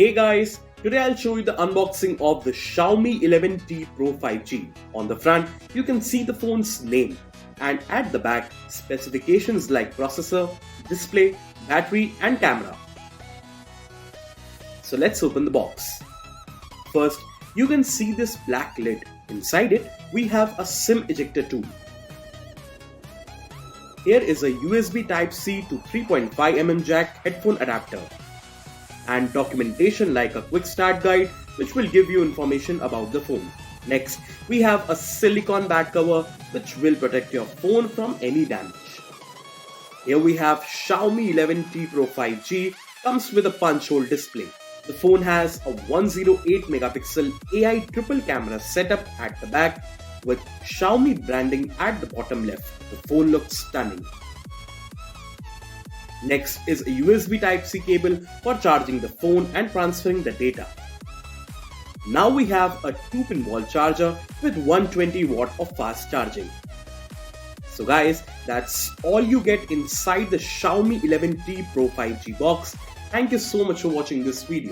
Hey guys, today I'll show you the unboxing of the Xiaomi 11T Pro 5G. On the front, you can see the phone's name, and at the back, specifications like processor, display, battery and camera. So let's open the box. First, you can see this black lid. Inside it, we have a SIM ejector tool. Here is a USB Type-C to 3.5mm jack headphone adapter, and documentation like a quick start guide which will give you information about the phone. Next, we have a silicone back cover which will protect your phone from any damage. Here we have Xiaomi 11T Pro 5G, comes with a punch hole display. The phone has a 108 megapixel AI triple camera setup at the back with Xiaomi branding at the bottom left. The phone looks stunning. Next is a USB Type-C cable for charging the phone and transferring the data. Now we have a 2-pin wall charger with 120 watt of fast charging. So guys, that's all you get inside the Xiaomi 11T Pro 5G box. Thank you so much for watching this video.